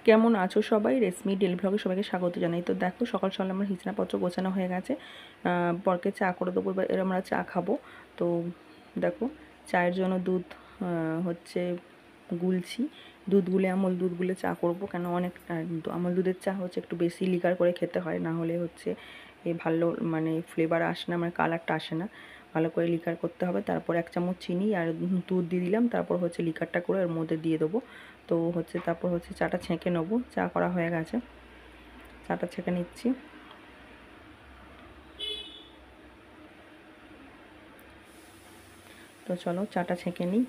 কেমন আছো সবাই? রেশমি ডেলি ব্লগে সবাইকে স্বাগত জানাই। তো দেখো, সকাল সকাল আমার বিছানাপত্র গোছানো হয়ে গেছে। বরকে চা করে দেবো, এবার আমরা চা খাবো। তো দেখো, চায়ের জন্য দুধ হচ্ছে গুলছি। দুধ গুলে আমল দুধ গুলে চা করবো, কেন অনেক আমল দুধের চা হচ্ছে একটু বেশি লিকার করে খেতে হয়, না হলে হচ্ছে ভালো মানে ফ্লেভার আসে না, মানে কালারটা আসে না। ভালো করে লিকার করতে হবে। তারপর 1 চামচ চিনি আর দুধ দিয়ে দিলাম। তারপর হচ্ছে লিকারটা করে এর মধ্যে দিয়ে দেবো। তো হচ্ছে তারপর হচ্ছে চাটা ছেঁকে নেবো। চা করা হয়ে গেছে, চাটা ছেঁকে নিচ্ছি। তো চলো চাটা ছেঁকে নিই।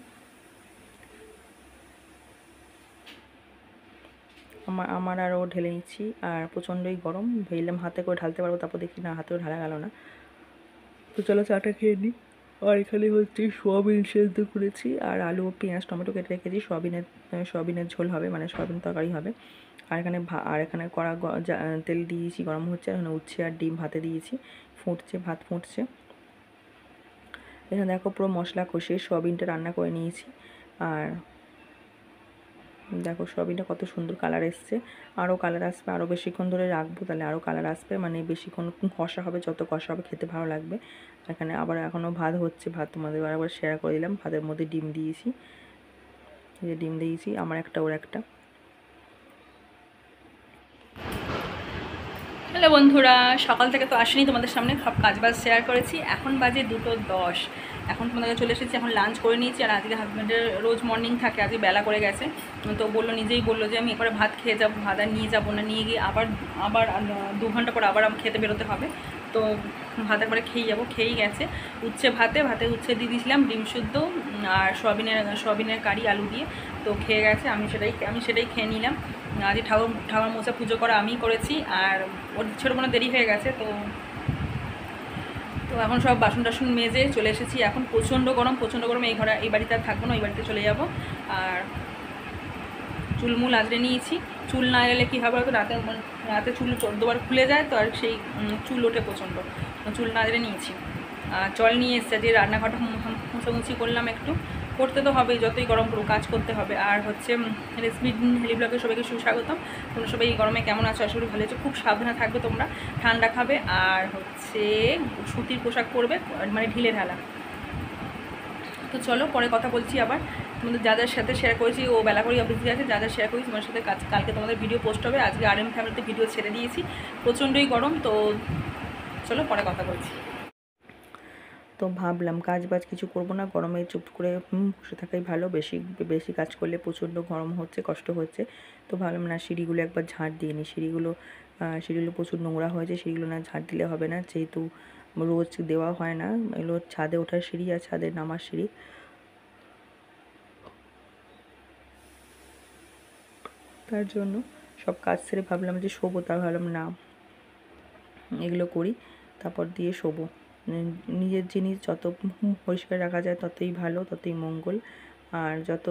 আমার আরও ঢেলে নিচ্ছি। আর প্রচণ্ডই গরম, ভেবেলাম হাতে করে ঢালতে পারবো, তারপর দেখি না, হাতেও ঢালা গেল না। তো চলো চাটা খেয়ে নিই। আর এখানে হচ্ছে সোয়াবিন সেদ্ধ করেছি, আর আলু পেঁয়াজ টমেটো কেটে রেখেছি। সোয়াবিনের ঝোল হবে, মানে সোয়াবিন তরকারি হবে। আর এখানে কড়া তেল দিয়েছি, গরম হচ্ছে। এখানে উচ্ছে আর ডিম ভাতে দিয়েছি, ফুটছে, ভাত ফুটছে। এখানে দেখো পুরো মশলা কষিয়ে সোয়াবিনটা রান্না করে নিয়েছি। আর দেখো সোয়াবিনটা কত সুন্দর কালার এসছে। আরও কালার আসবে, আরও বেশিক্ষণ ধরে রাখবো, তাহলে আরও কালার আসবে, মানে বেশিক্ষণ কষা হবে, যত কষা হবে খেতে ভালো লাগবে। এখানে আবার এখনও ভাত হচ্ছে, ভাত তোমাদের আরেকবার শেয়ার করে দিলাম। ভাতের মধ্যে ডিম দিয়েছি, ডিম দিয়েছি, আমার একটা ওর একটা। হ্যালো বন্ধুরা, সকাল থেকে তো আসেনি, তোমাদের সামনে সব কাজবাজ শেয়ার করেছি। এখন বাজে 2:10। এখন তোমাদেরকে চলে এসেছি, এখন লাঞ্চ করে নিয়েছি। আর আজকে হাজব্যান্ডের রোজ মর্নিং থাকে, আজকে বেলা করে গেছে। তো নিজেই বললো যে আমি এবারে ভাত খেয়ে যাবো, ভাত আর নিয়ে যাবো না, নিয়ে গিয়ে আবার 2 ঘন্টা পর আবার খেতে বেরোতে হবে। তো ভাত একবারে খেয়ে যাবো, খেয়েই গেছে। ভাতে উচ্ছে দিয়ে দিয়েছিলাম, ডিম শুদ্ধ আর সোয়াবিনের কারি আলু দিয়ে। তো খেয়ে গেছে, আমি সেটাই খেয়ে নিলাম। আজ ঠাকুর মশা পুজো করা আমিই করেছি। আর ওর ছোটো কোনো দেরি হয়ে গেছে। তো এখন সব বাসন টাসন মেজে চলে এসেছি। এখন প্রচণ্ড গরম। এই বাড়িতে আর থাকবো না, ওই বাড়িতে চলে যাব। আর চুলমুল আঁচড়ে নিয়েছি। চুল না এলে কী হবে, হয়তো রাতে চুল 14 বার খুলে যায়, তো আর সেই চুল ওঠে প্রচণ্ড। চুল না আঁচড়ে নিয়েছি। জল নিয়ে এসছে, যে রান্নাঘরটা মোছামুছি করলাম একটু। করতে তো হবেই, যতই গরম পুরো কাজ করতে হবে। আর হচ্ছে রেসমি ডেলি ব্লগে সবাইকে সুস্বাগতম। তোমরা সবাই এই গরমে কেমন আছো? আশা করি ভালো আছো। খুব সাবধানে থাকবে তোমরা, ঠান্ডা খাবে। আর হচ্ছে সুতির পোশাক পরবে, মানে ঢিলে ঢালা। তো চলো পরে কথা বলছি আবার। তোমাদের যাদের সাথে শেয়ার করেছি ও বেলা করে অফিসে আছে, যাদের শেয়ার করেছি তোমার সাথে কালকে তোমাদের ভিডিও পোস্ট হবে। আজকে RM ফ্যামিলিতে ভিডিও ছেড়ে দিয়েছি, প্রচণ্ডই গরম। তো চলো পরে কথা বলছি। তো ভাবলাম কাজ বাজ কিছু করবো না, গরমে চুপ করে বসে থাকাই ভালো। বেশি বেশি কাজ করলে প্রচণ্ড গরম হচ্ছে, কষ্ট হচ্ছে। তো ভাবলাম না, সিঁড়িগুলো একবার ঝাঁট দিয়ে নিই। সিঁড়িগুলো প্রচুর নোংরা হয়েছে, সিঁড়িগুলো না ঝাঁট দিলে হবে না, যেহেতু রোজ দেওয়া হয় না। এগুলো ছাদে ওঠার সিঁড়ি আর ছাদে নামার সিঁড়ি, তার জন্য সব কাজ সেরে ভাবলাম যে শোবো। তা ভাবলাম না, এগুলো করি, তারপর দিয়ে শোবো। নিজের জিনিস যত পরিষ্কার রাখা যায় ততই ভালো, ততই মঙ্গল। আর যত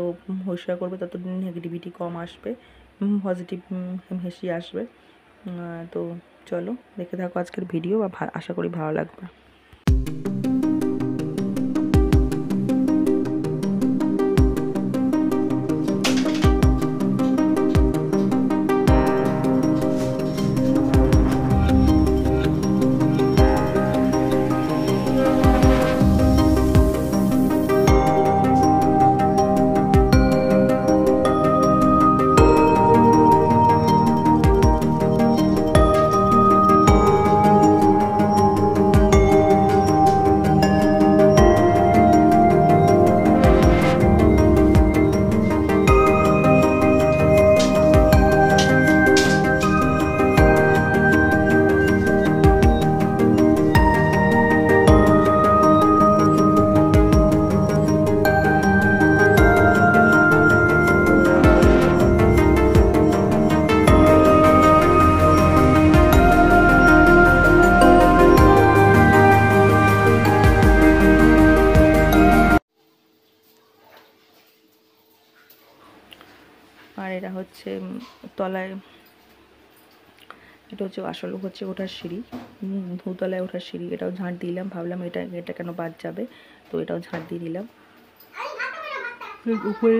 পরিষ্কার করবে তত নেগেটিভিটি কম আসবে, পজিটিভ বেশি আসবে। তো চলো দেখে থাকো আজকের ভিডিও, বা আশা করি ভালো লাগবে। আর এটা হচ্ছে তলায়, এটা হচ্ছে আসলে হচ্ছে ওঠার সিঁড়ি, দোতলায় ওঠার সিঁড়ি। এটাও ঝাঁট দিলাম, ভাবলাম এটা কেন বাদ যাবে, তো এটাও ঝাঁট দিয়ে দিলাম। উপরে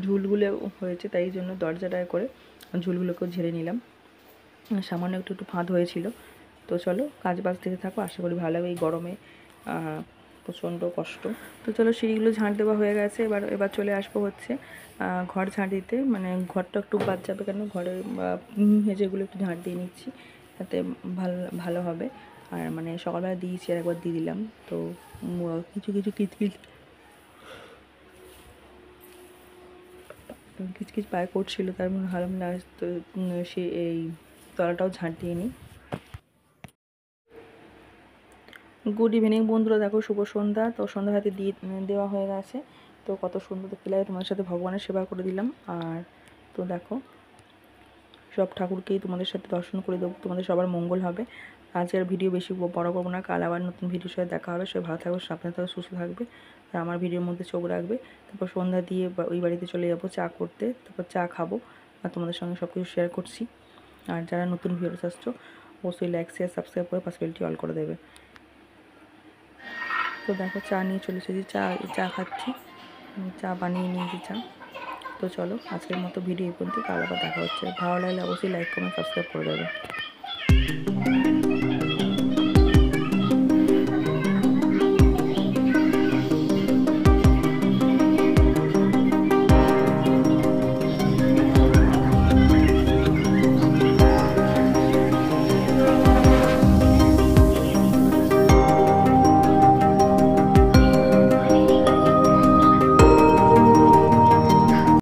ঝুলগুলো হয়েছে, তাই জন্য দরজাটায় করে ঝুলগুলোকেও ঝেড়ে নিলাম। সামান্য একটু একটু ফাঁদ হয়েছিল। তো চলো কাজ বাজ দেখতে থাকো, আশা করি ভালো হবে। এই গরমে প্রচণ্ড কষ্ট। তো চলো সিঁড়িগুলো ঝাঁট দেওয়া হয়ে গেছে, এবার চলে আসবো হচ্ছে ঘর ঝাঁট দিতে। মানে ঘরটা একটু বাদ যাবে, কেন ঘরের মেঝেগুলো একটু ঝাঁট দিয়ে নিচ্ছি, তাতে ভালো হবে। আর মানে সকালবেলা দিয়েছি আর একবার দিয়ে দিলাম। তো কিছু কিচকিচ পায়ে করছিল, তার মনে হারাম না, তো সে এই তলাটাও ঝাঁট দিয়ে নিই। গুড ইভিনিং বন্ধুরা, দেখো শুভ সন্ধ্যা। তো সন্ধ্যা হাতে দিয়ে দেওয়া হয়ে গেছে। তো কত সুন্দর দেখতে লাগে, তোমাদের সাথে ভগবানের সেবা করে দিলাম। আর তো দেখো সব ঠাকুরকেই তোমাদের সাথে দর্শন করে দেবো, তোমাদের সবার মঙ্গল হবে। আজকের ভিডিও বেশি বড় করবো না, কাল আবার নতুন ভিডিওর সাথে দেখা হবে। সবাই ভালো থাকবে, সাবধানে থাকবে, সুস্থ থাকবে, আর আমার ভিডিওর মধ্যে চোখ রাখবে। তারপর সন্ধ্যা দিয়ে ওই বাড়িতে চলে যাবো চা করতে, তারপর চা খাবো আর তোমাদের সঙ্গে সব কিছু শেয়ার করছি। আর যারা নতুন ভিডিওস আসছো অবশ্যই লাইক শেয়ার সাবস্ক্রাইব করে পাশে বেলটি অল করে দেবে। তো দেখো চা নিয়ে চলে এসেছি, চা খাচ্ছি, চা বানিয়ে নিয়েছি চা। তো চলো আজকের মতো ভিডিও এই পর্যন্ত, কাল আবার দেখা হচ্ছে। ভালো লাগলে অবশ্যই লাইক কমেন্ট সাবস্ক্রাইব করে দেবে।